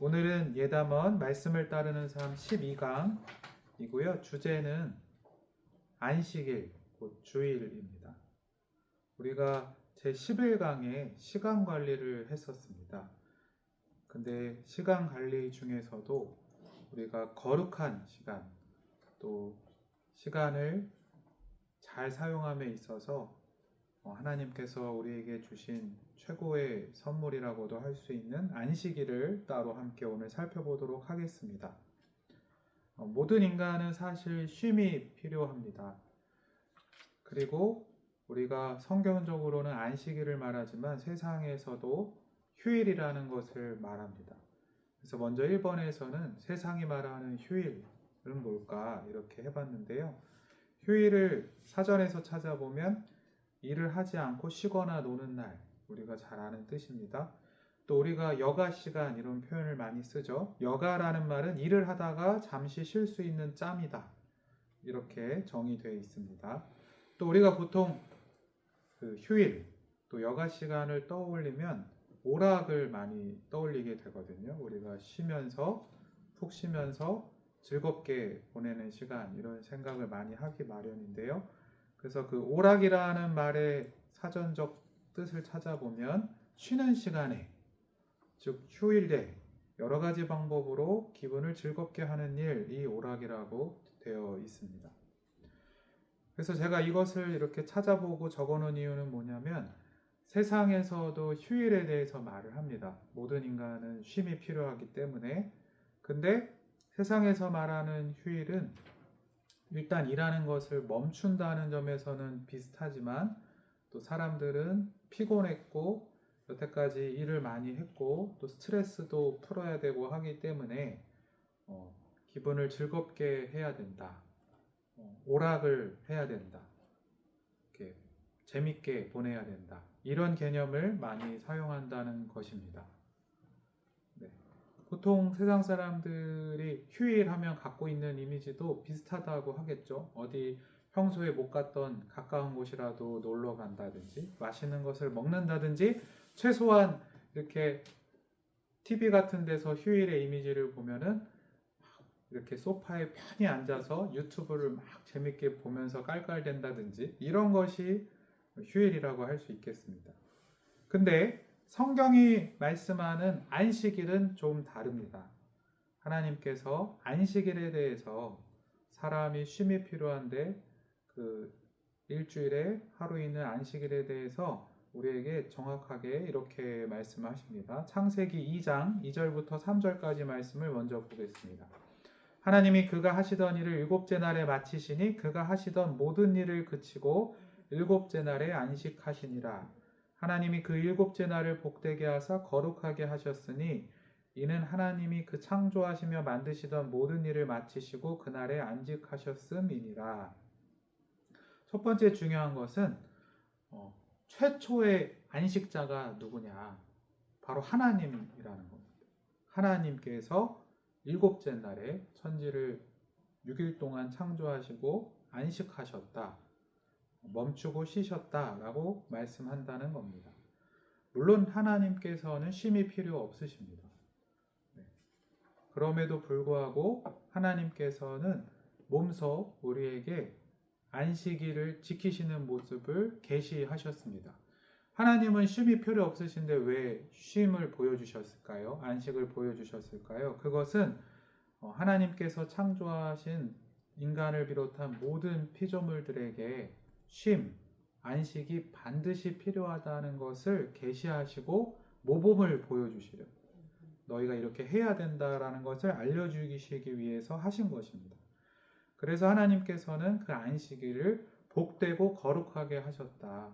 오늘은 예담원 말씀을 따르는 삶 12강이고요. 주제는 안식일, 곧 주일입니다. 우리가 제11강에 시간 관리를 했었습니다. 근데 시간 관리 중에서도 우리가 거룩한 시간, 또 시간을 잘 사용함에 있어서 하나님께서 우리에게 주신 최고의 선물이라고도 할 수 있는 안식일을 따로 함께 오늘 살펴보도록 하겠습니다. 모든 인간은 사실 쉼이 필요합니다. 그리고 우리가 성경적으로는 안식일을 말하지만 세상에서도 휴일이라는 것을 말합니다. 그래서 먼저 1번에서는 세상이 말하는 휴일은 뭘까 이렇게 해봤는데요. 휴일을 사전에서 찾아보면 일을 하지 않고 쉬거나 노는 날, 우리가 잘 아는 뜻입니다. 또 우리가 여가 시간 이런 표현을 많이 쓰죠. 여가라는 말은 일을 하다가 잠시 쉴 수 있는 짬이다. 이렇게 정의되어 있습니다. 또 우리가 보통 그 휴일, 또 여가 시간을 떠올리면 오락을 많이 떠올리게 되거든요. 우리가 쉬면서, 푹 쉬면서 즐겁게 보내는 시간, 이런 생각을 많이 하기 마련인데요. 그래서 그 오락이라는 말의 사전적 뜻을 찾아보면 쉬는 시간에, 즉 휴일에 여러 가지 방법으로 기분을 즐겁게 하는 일이 오락이라고 되어 있습니다. 그래서 제가 이것을 이렇게 찾아보고 적어놓은 이유는 뭐냐면 세상에서도 휴일에 대해서 말을 합니다. 모든 인간은 쉼이 필요하기 때문에. 근데 세상에서 말하는 휴일은 일단 일하는 것을 멈춘다는 점에서는 비슷하지만 또 사람들은 피곤했고 여태까지 일을 많이 했고 또 스트레스도 풀어야 되고 하기 때문에 기분을 즐겁게 해야 된다. 오락을 해야 된다. 이렇게 재밌게 보내야 된다. 이런 개념을 많이 사용한다는 것입니다. 네. 보통 세상 사람들이 휴일하면 갖고 있는 이미지도 비슷하다고 하겠죠. 어디 평소에 못 갔던 가까운 곳이라도 놀러 간다든지 맛있는 것을 먹는다든지 최소한 이렇게 TV 같은 데서 휴일의 이미지를 보면은 이렇게 소파에 편히 앉아서 유튜브를 막 재밌게 보면서 깔깔댄다든지 이런 것이 휴일이라고 할 수 있겠습니다. 근데 성경이 말씀하는 안식일은 좀 다릅니다. 하나님께서 안식일에 대해서 사람이 쉼이 필요한데 그 일주일에 하루 있는 안식일에 대해서 우리에게 정확하게 이렇게 말씀하십니다. 창세기 2장 2절부터 3절까지 말씀을 먼저 보겠습니다. 하나님이 그가 하시던 일을 일곱째 날에 마치시니 그가 하시던 모든 일을 그치고 일곱째 날에 안식하시니라. 하나님이 그 일곱째 날을 복되게 하사 거룩하게 하셨으니 이는 하나님이 그 창조하시며 만드시던 모든 일을 마치시고 그날에 안식하셨음이니라. 첫 번째 중요한 것은 최초의 안식자가 누구냐? 바로 하나님이라는 겁니다. 하나님께서 일곱째 날에 천지를 6일 동안 창조하시고 안식하셨다. 멈추고 쉬셨다라고 말씀한다는 겁니다. 물론 하나님께서는 쉼이 필요 없으십니다. 그럼에도 불구하고 하나님께서는 몸소 우리에게 안식일을 지키시는 모습을 계시하셨습니다. 하나님은 쉼이 필요 없으신데 왜 쉼을 보여주셨을까요? 안식을 보여주셨을까요? 그것은 하나님께서 창조하신 인간을 비롯한 모든 피조물들에게 쉼, 안식이 반드시 필요하다는 것을 계시하시고 모범을 보여주시려 너희가 이렇게 해야 된다라는 것을 알려주시기 위해서 하신 것입니다. 그래서 하나님께서는 그 안식일을 복되고 거룩하게 하셨다.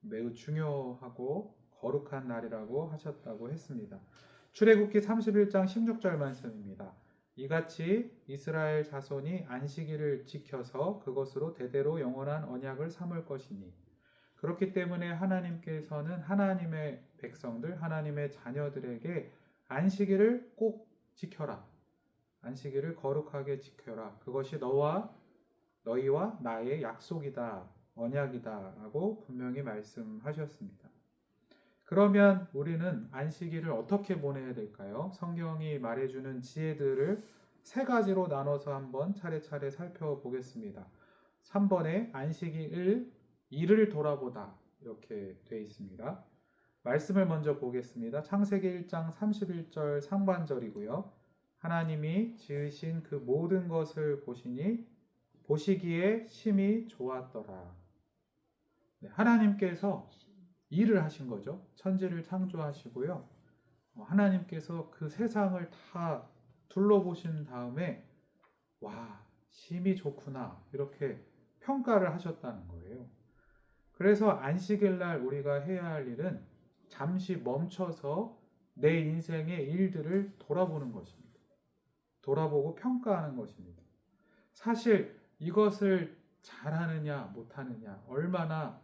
매우 중요하고 거룩한 날이라고 하셨다고 했습니다. 출애굽기 31장 16절 말씀입니다. 이같이 이스라엘 자손이 안식일을 지켜서 그것으로 대대로 영원한 언약을 삼을 것이니 그렇기 때문에 하나님께서는 하나님의 백성들, 하나님의 자녀들에게 안식일을 꼭 지켜라. 안식일을 거룩하게 지켜라. 그것이 너희와 나의 약속이다. 언약이다 라고 분명히 말씀하셨습니다. 그러면 우리는 안식일을 어떻게 보내야 될까요? 성경이 말해주는 지혜들을 세 가지로 나눠서 한번 차례차례 살펴보겠습니다. 3번에 안식일 일을 돌아보다 이렇게 되어 있습니다. 말씀을 먼저 보겠습니다. 창세기 1장 31절 상반절이고요. 하나님이 지으신 그 모든 것을 보시기에 심히 좋았더라. 네, 하나님께서 일을 하신 거죠. 천지를 창조하시고요. 하나님께서 그 세상을 다 둘러보신 다음에 와, 심히 좋구나 이렇게 평가를 하셨다는 거예요. 그래서 안식일 날 우리가 해야 할 일은 잠시 멈춰서 내 인생의 일들을 돌아보는 것입니다. 돌아보고 평가하는 것입니다. 사실 이것을 잘하느냐 못하느냐, 얼마나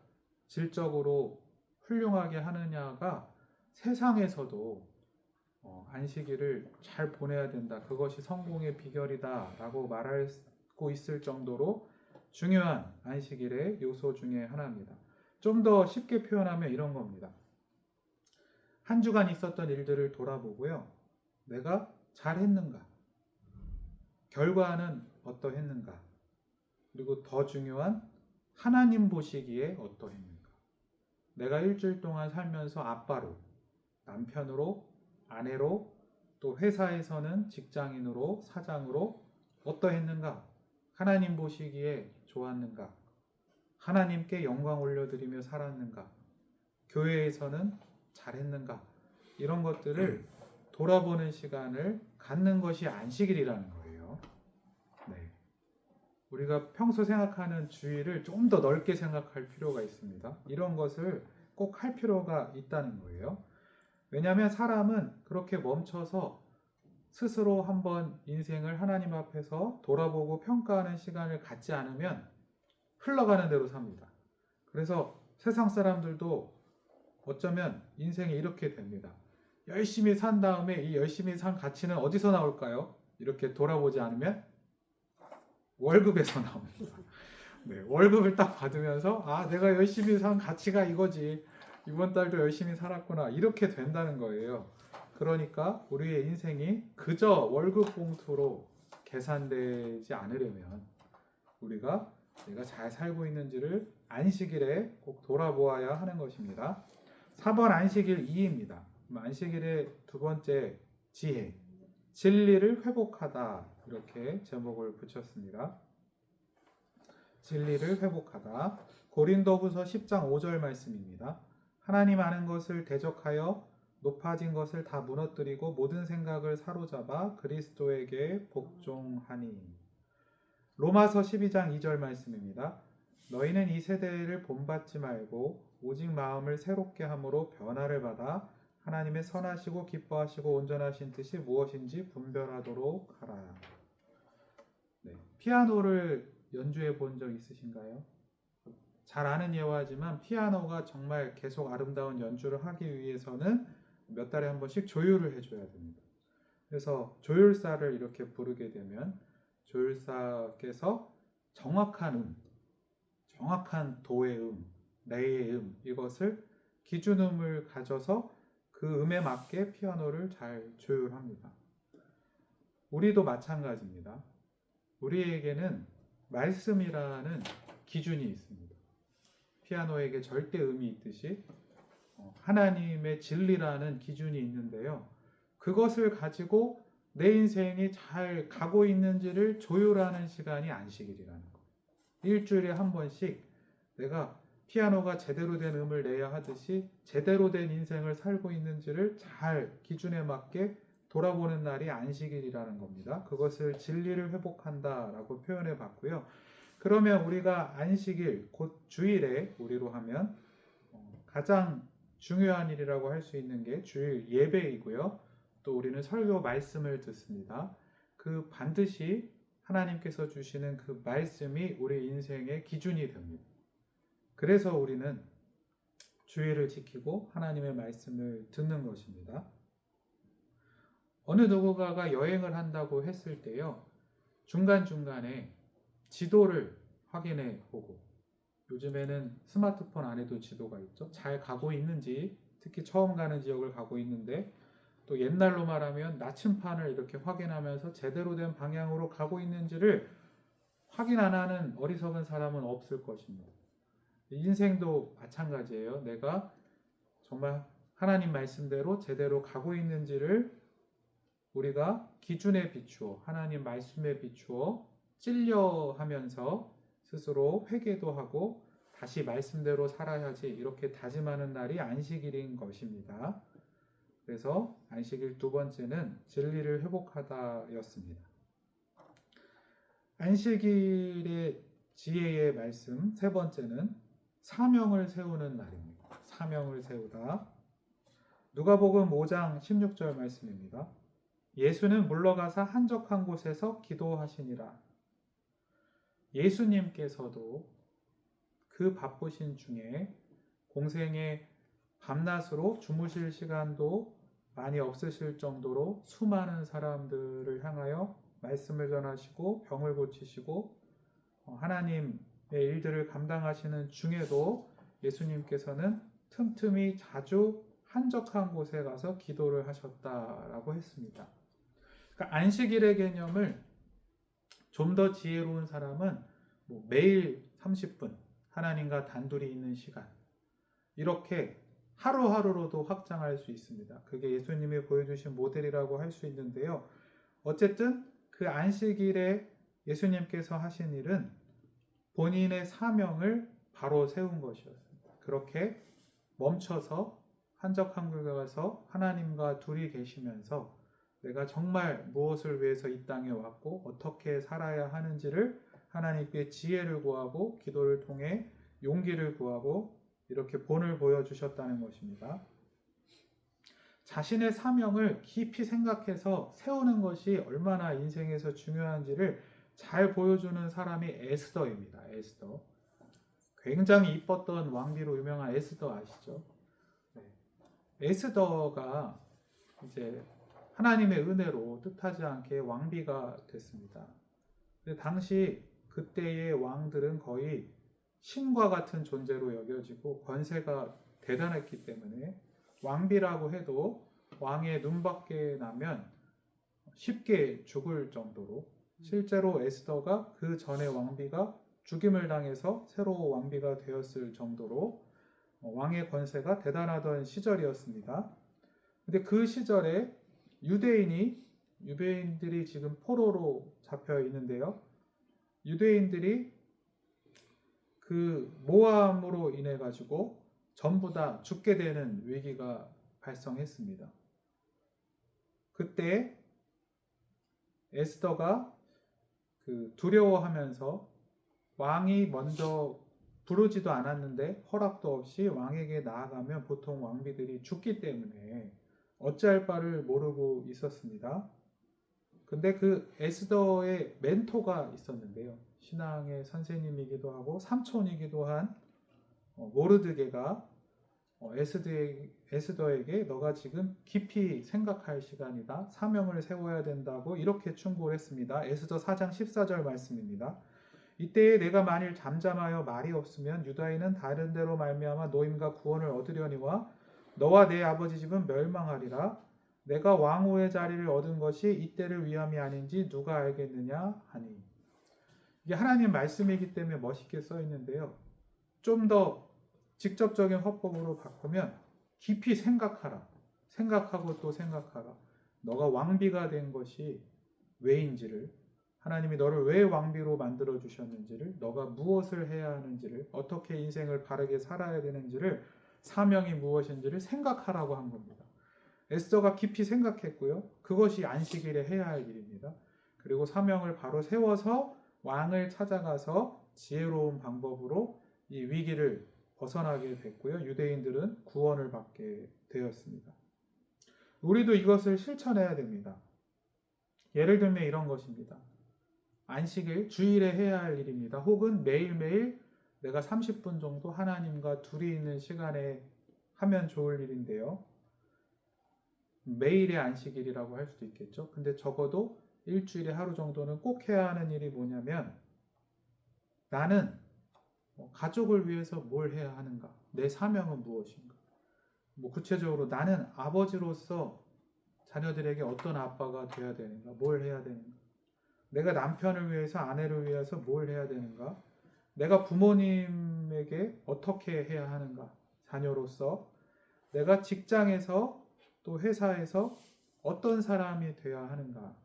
질적으로 훌륭하게 하느냐가 세상에서도 안식일을 잘 보내야 된다, 그것이 성공의 비결이다 라고 말하고 있을 정도로 중요한 안식일의 요소 중에 하나입니다. 좀 더 쉽게 표현하면 이런 겁니다. 한 주간 있었던 일들을 돌아보고요. 내가 잘했는가? 결과는 어떠했는가? 그리고 더 중요한 하나님 보시기에 어떠했는가? 내가 일주일 동안 살면서 아빠로, 남편으로, 아내로, 또 회사에서는 직장인으로, 사장으로 어떠했는가? 하나님 보시기에 좋았는가? 하나님께 영광 올려드리며 살았는가? 교회에서는 잘했는가? 이런 것들을 돌아보는 시간을 갖는 것이 안식일이라는 거예요. 네. 우리가 평소 생각하는 주일을 좀 더 넓게 생각할 필요가 있습니다. 이런 것을 꼭 할 필요가 있다는 거예요. 왜냐하면 사람은 그렇게 멈춰서 스스로 한번 인생을 하나님 앞에서 돌아보고 평가하는 시간을 갖지 않으면 흘러가는 대로 삽니다. 그래서 세상 사람들도 어쩌면 인생이 이렇게 됩니다. 열심히 산 다음에 이 열심히 산 가치는 어디서 나올까요? 이렇게 돌아보지 않으면 월급에서 나옵니다. 네, 월급을 딱 받으면서 내가 열심히 산 가치가 이거지. 이번 달도 열심히 살았구나. 이렇게 된다는 거예요. 그러니까 우리의 인생이 그저 월급 봉투로 계산되지 않으려면 우리가 내가 잘 살고 있는지를 안식일에 꼭 돌아보아야 하는 것입니다. 4번 안식일 2입니다. 안식일의 두 번째 지혜, 진리를 회복하다 이렇게 제목을 붙였습니다. 진리를 회복하다. 고린도후서 10장 5절 말씀입니다. 하나님 아는 것을 대적하여 높아진 것을 다 무너뜨리고 모든 생각을 사로잡아 그리스도에게 복종하니. 로마서 12장 2절 말씀입니다. 너희는 이 세대를 본받지 말고 오직 마음을 새롭게 함으로 변화를 받아 하나님의 선하시고 기뻐하시고 온전하신 뜻이 무엇인지 분별하도록 하라. 네, 피아노를 연주해 본 적 있으신가요? 잘 아는 예화지만 피아노가 정말 계속 아름다운 연주를 하기 위해서는 몇 달에 한 번씩 조율을 해줘야 됩니다. 그래서 조율사를 이렇게 부르게 되면 조율사께서 정확한 도의 레의 이것을 기준음을 가져서 그 음에 맞게 피아노를 잘 조율합니다. 우리도 마찬가지입니다. 우리에게는 말씀이라는 기준이 있습니다. 피아노에게 절대음이 있듯이 하나님의 진리라는 기준이 있는데요. 그것을 가지고 내 인생이 잘 가고 있는지를 조율하는 시간이 안식일이라는 거예요. 일주일에 한 번씩 내가 피아노가 제대로 된 음을 내야 하듯이 제대로 된 인생을 살고 있는지를 잘 기준에 맞게 돌아보는 날이 안식일이라는 겁니다. 그것을 진리를 회복한다라고 표현해 봤고요. 그러면 우리가 안식일, 곧 주일에 우리로 하면 가장 중요한 일이라고 할 수 있는 게 주일 예배이고요. 또 우리는 설교 말씀을 듣습니다. 그 반드시 하나님께서 주시는 그 말씀이 우리 인생의 기준이 됩니다. 그래서 우리는 주일을 지키고 하나님의 말씀을 듣는 것입니다. 어느 누군가가 여행을 한다고 했을 때요, 중간중간에 지도를 확인해 보고, 요즘에는 스마트폰 안에도 지도가 있죠. 잘 가고 있는지 특히 처음 가는 지역을 가고 있는데 또 옛날로 말하면 나침판을 이렇게 확인하면서 제대로 된 방향으로 가고 있는지를 확인 안 하는 어리석은 사람은 없을 것입니다. 인생도 마찬가지예요. 내가 정말 하나님 말씀대로 제대로 가고 있는지를 우리가 기준에 비추어 하나님 말씀에 비추어 찔려하면서 스스로 회개도 하고 다시 말씀대로 살아야지 이렇게 다짐하는 날이 안식일인 것입니다. 그래서 안식일 두 번째는 진리를 회복하다였습니다. 안식일의 지혜의 말씀 세 번째는 사명을 세우는 날입니다. 사명을 세우다. 누가복음 5장 16절 말씀입니다. 예수는 물러가사 한적한 곳에서 기도하시니라. 예수님께서도 그 바쁘신 중에 공생의 밤낮으로 주무실 시간도 많이 없으실 정도로 수많은 사람들을 향하여 말씀을 전하시고 병을 고치시고 하나님의 일들을 감당하시는 중에도 예수님께서는 틈틈이 자주 한적한 곳에 가서 기도를 하셨다라고 했습니다. 그러니까 안식일의 개념을 좀 더 지혜로운 사람은 매일 30분 하나님과 단둘이 있는 시간 이렇게 하루하루로도 확장할 수 있습니다. 그게 예수님이 보여주신 모델이라고 할 수 있는데요. 어쨌든 그 안식일에 예수님께서 하신 일은 본인의 사명을 바로 세운 것이었습니다. 그렇게 멈춰서 한적한 곳에 가서 하나님과 둘이 계시면서 내가 정말 무엇을 위해서 이 땅에 왔고 어떻게 살아야 하는지를 하나님께 지혜를 구하고 기도를 통해 용기를 구하고 이렇게 본을 보여주셨다는 것입니다. 자신의 사명을 깊이 생각해서 세우는 것이 얼마나 인생에서 중요한지를 잘 보여주는 사람이 에스더입니다. 에스더. 굉장히 이뻤던 왕비로 유명한 에스더 아시죠? 네. 에스더가 이제 하나님의 은혜로 뜻하지 않게 왕비가 됐습니다. 근데 당시 그때의 왕들은 거의 신과 같은 존재로 여겨지고 권세가 대단했기 때문에 왕비라고 해도 왕의 눈밖에 나면 쉽게 죽을 정도로 실제로 에스더가 그 전에 왕비가 죽임을 당해서 새로 왕비가 되었을 정도로 왕의 권세가 대단하던 시절이었습니다. 근데 그 시절에 유대인들이 지금 포로로 잡혀 있는데요. 유대인들이 그 모함으로 인해 가지고 전부 다 죽게 되는 위기가 발생했습니다. 그때 에스더가 두려워하면서 왕이 먼저 부르지도 않았는데 허락도 없이 왕에게 나아가면 보통 왕비들이 죽기 때문에 어찌할 바를 모르고 있었습니다. 근데 그 에스더의 멘토가 있었는데요. 신앙의 선생님이기도 하고 삼촌이기도 한 모르드게가 에스더에게 너가 지금 깊이 생각할 시간이다. 사명을 세워야 된다고 이렇게 충고를 했습니다. 에스더 4장 14절 말씀입니다. 이때에 내가 만일 잠잠하여 말이 없으면 유다인은 다른 데로 말미암아 노임과 구원을 얻으려니와 너와 내 아버지 집은 멸망하리라. 내가 왕후의 자리를 얻은 것이 이때를 위함이 아닌지 누가 알겠느냐 하니. 이게 하나님 말씀이기 때문에 멋있게 써 있는데요. 좀 더 직접적인 화법으로 바꾸면 깊이 생각하라. 생각하고 또 생각하라. 너가 왕비가 된 것이 왜인지를, 하나님이 너를 왜 왕비로 만들어 주셨는지를, 너가 무엇을 해야 하는지를, 어떻게 인생을 바르게 살아야 되는지를, 사명이 무엇인지를 생각하라고 한 겁니다. 에스더가 깊이 생각했고요. 그것이 안식일에 해야 할 일입니다. 그리고 사명을 바로 세워서 왕을 찾아가서 지혜로운 방법으로 이 위기를 벗어나게 됐고요. 유대인들은 구원을 받게 되었습니다. 우리도 이것을 실천해야 됩니다. 예를 들면 이런 것입니다. 안식일, 주일에 해야 할 일입니다. 혹은 매일매일 내가 30분 정도 하나님과 둘이 있는 시간에 하면 좋을 일인데요. 매일의 안식일이라고 할 수도 있겠죠. 근데 적어도 일주일에 하루 정도는 꼭 해야 하는 일이 뭐냐면 나는 가족을 위해서 뭘 해야 하는가? 내 사명은 무엇인가? 뭐 구체적으로 나는 아버지로서 자녀들에게 어떤 아빠가 되어야 되는가, 뭘 해야 되는가, 내가 남편을 위해서 아내를 위해서 뭘 해야 되는가, 내가 부모님에게 어떻게 해야 하는가, 자녀로서 내가 직장에서 또 회사에서 어떤 사람이 되어야 하는가,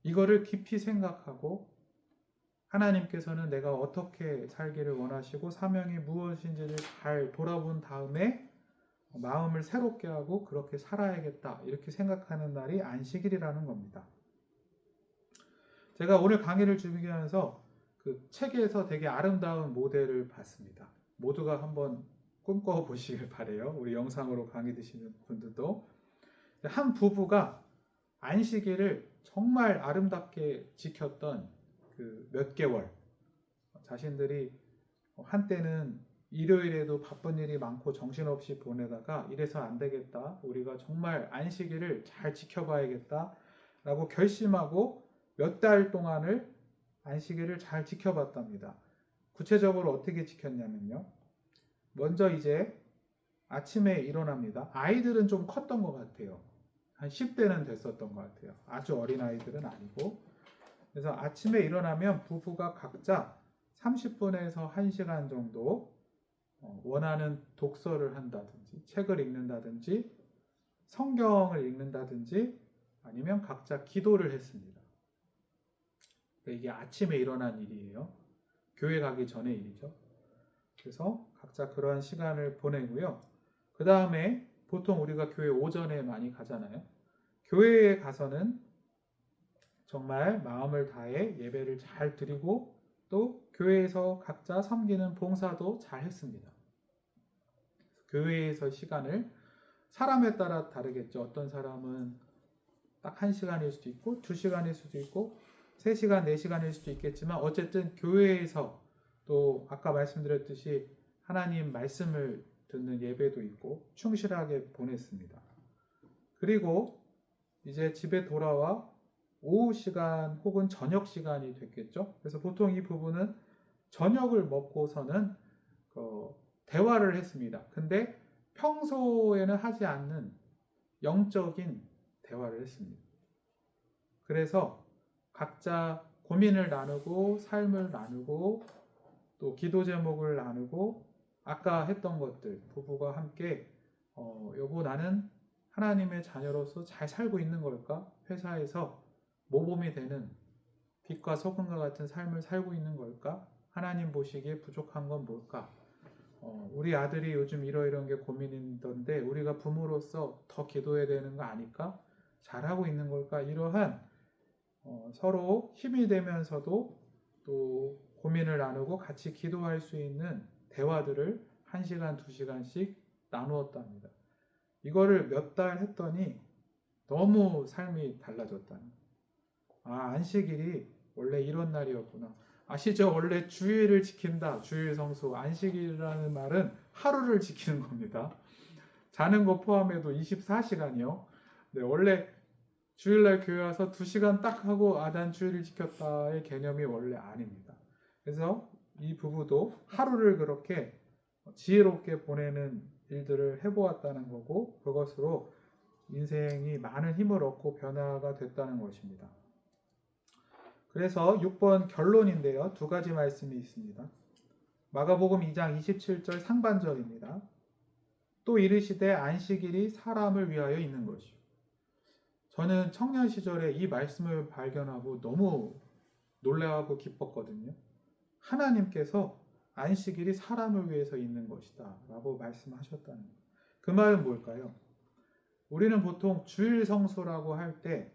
이거를 깊이 생각하고 하나님께서는 내가 어떻게 살기를 원하시고 사명이 무엇인지를 잘 돌아본 다음에 마음을 새롭게 하고 그렇게 살아야겠다 이렇게 생각하는 날이 안식일이라는 겁니다. 제가 오늘 강의를 준비하면서 그 책에서 되게 아름다운 모델을 봤습니다. 모두가 한번 꿈꿔보시길 바래요. 우리 영상으로 강의 드시는 분들도. 한 부부가 안식일을 정말 아름답게 지켰던 그 몇 개월, 자신들이 한때는 일요일에도 바쁜 일이 많고 정신없이 보내다가 이래서 안 되겠다, 우리가 정말 안식일을 잘 지켜봐야겠다 라고 결심하고 몇 달 동안을 안식일을 잘 지켜봤답니다. 구체적으로 어떻게 지켰냐면요, 먼저 이제 아침에 일어납니다. 아이들은 좀 컸던 것 같아요. 한 10대는 됐었던 것 같아요. 아주 어린 아이들은 아니고. 그래서 아침에 일어나면 부부가 각자 30분에서 1시간 정도 원하는 독서를 한다든지 책을 읽는다든지 성경을 읽는다든지 아니면 각자 기도를 했습니다. 그러니까 이게 아침에 일어난 일이에요. 교회 가기 전의 일이죠. 그래서 각자 그러한 시간을 보내고요. 그 다음에 보통 우리가 교회 오전에 많이 가잖아요. 교회에 가서는 정말 마음을 다해 예배를 잘 드리고 또 교회에서 각자 섬기는 봉사도 잘 했습니다. 교회에서 시간을 사람에 따라 다르겠죠. 어떤 사람은 딱 1시간일 수도 있고 2시간일 수도 있고 3시간, 4시간일 수도 있겠지만 어쨌든 교회에서 또 아까 말씀드렸듯이 하나님 말씀을 듣는 예배도 있고 충실하게 보냈습니다. 그리고 이제 집에 돌아와 오후 시간 혹은 저녁 시간이 됐겠죠. 그래서 보통 이 부부는 저녁을 먹고서는 대화를 했습니다. 근데 평소에는 하지 않는 영적인 대화를 했습니다. 그래서 각자 고민을 나누고 삶을 나누고 또 기도 제목을 나누고 아까 했던 것들, 부부가 함께 여보 나는 하나님의 자녀로서 잘 살고 있는 걸까? 회사에서 모범이 되는 빛과 소금과 같은 삶을 살고 있는 걸까? 하나님 보시기에 부족한 건 뭘까? 우리 아들이 요즘 이러이러한 게 고민이던데 우리가 부모로서 더 기도해야 되는 거 아닐까? 잘하고 있는 걸까? 이러한 서로 힘이 되면서도 또 고민을 나누고 같이 기도할 수 있는 대화들을 1시간, 2시간씩 나누었답니다. 이거를 몇 달 했더니 너무 삶이 달라졌다는. 안식일이 원래 이런 날이었구나. 아시죠? 원래 주일을 지킨다. 주일 성수. 안식일이라는 말은 하루를 지키는 겁니다. 자는 거 포함해도 24시간이요. 네, 원래 주일날 교회 와서 2시간 딱 하고 난 주일을 지켰다의 개념이 원래 아닙니다. 그래서 이 부부도 하루를 그렇게 지혜롭게 보내는 일들을 해보았다는 거고 그것으로 인생이 많은 힘을 얻고 변화가 됐다는 것입니다. 그래서 6번 결론인데요. 2가지 말씀이 있습니다. 마가복음 2장 27절 상반절입니다. 또 이르시되 안식일이 사람을 위하여 있는 것이요. 저는 청년 시절에 이 말씀을 발견하고 너무 놀라고 기뻤거든요. 하나님께서 안식일이 사람을 위해서 있는 것이다 라고 말씀하셨다는 거예요. 그 말은 뭘까요? 우리는 보통 주일 성수라고 할 때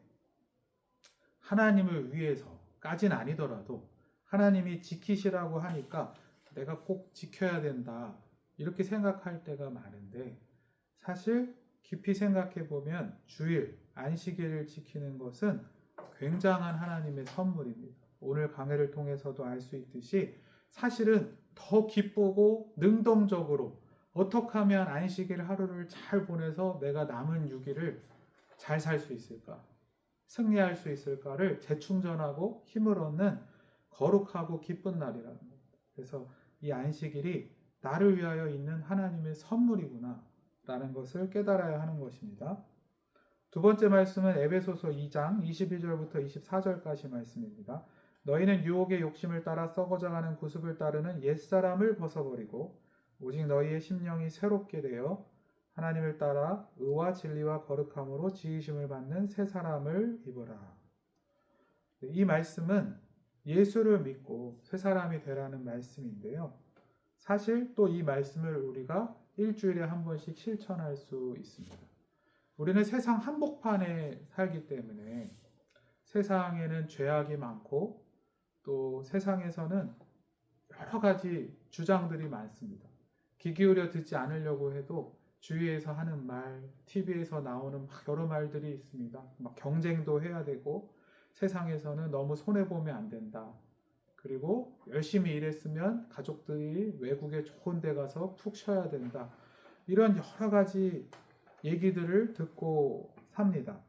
하나님을 위해서까지는 아니더라도 하나님이 지키시라고 하니까 내가 꼭 지켜야 된다 이렇게 생각할 때가 많은데 사실 깊이 생각해 보면 주일, 안식일을 지키는 것은 굉장한 하나님의 선물입니다. 오늘 강해를 통해서도 알 수 있듯이 사실은 더 기쁘고 능동적으로 어떻게 하면 안식일 하루를 잘 보내서 내가 남은 6일을 잘 살 수 있을까? 승리할 수 있을까를 재충전하고 힘을 얻는 거룩하고 기쁜 날이라는 겁니다. 그래서 이 안식일이 나를 위하여 있는 하나님의 선물이구나. 라는 것을 깨달아야 하는 것입니다. 두 번째 말씀은 에베소서 2장 22절부터 24절까지 말씀입니다. 너희는 유혹의 욕심을 따라 썩어져가는 구습을 따르는 옛사람을 벗어버리고 오직 너희의 심령이 새롭게 되어 하나님을 따라 의와 진리와 거룩함으로 지으심을 받는 새 사람을 입으라. 이 말씀은 예수를 믿고 새 사람이 되라는 말씀인데요. 사실 또 이 말씀을 우리가 일주일에 한 번씩 실천할 수 있습니다. 우리는 세상 한복판에 살기 때문에 세상에는 죄악이 많고 또 세상에서는 여러 가지 주장들이 많습니다. 귀 기울여 듣지 않으려고 해도 주위에서 하는 말, TV에서 나오는 여러 말들이 있습니다. 막 경쟁도 해야 되고 세상에서는 너무 손해보면 안 된다. 그리고 열심히 일했으면 가족들이 외국에 좋은 데 가서 푹 쉬어야 된다. 이런 여러 가지 얘기들을 듣고 삽니다.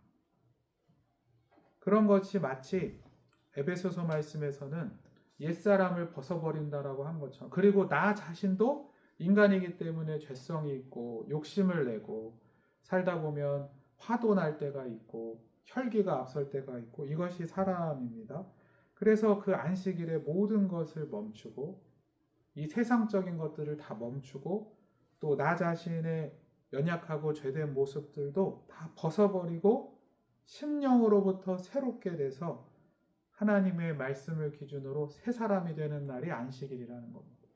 그런 것이 마치 에베소서 말씀에서는 옛사람을 벗어버린다라고 한 것처럼, 그리고 나 자신도 인간이기 때문에 죄성이 있고 욕심을 내고 살다 보면 화도 날 때가 있고 혈기가 앞설 때가 있고 이것이 사람입니다. 그래서 그 안식일에 모든 것을 멈추고 이 세상적인 것들을 다 멈추고 또 나 자신의 연약하고 죄된 모습들도 다 벗어버리고 심령으로부터 새롭게 돼서 하나님의 말씀을 기준으로 새 사람이 되는 날이 안식일이라는 겁니다.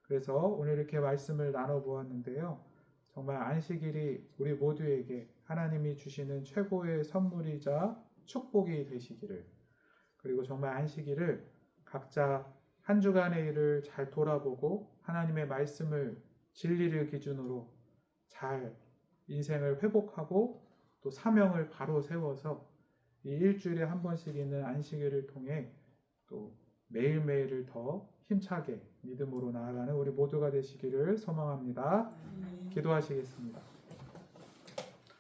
그래서 오늘 이렇게 말씀을 나눠보았는데요. 정말 안식일이 우리 모두에게 하나님이 주시는 최고의 선물이자 축복이 되시기를, 그리고 정말 안식일을 각자 한 주간의 일을 잘 돌아보고 하나님의 말씀을 진리를 기준으로 잘 인생을 회복하고 또 사명을 바로 세워서 이 일주일에 한 번씩 있는 안식일을 통해 또 매일매일을 더 힘차게 믿음으로 나아가는 우리 모두가 되시기를 소망합니다. 기도하시겠습니다.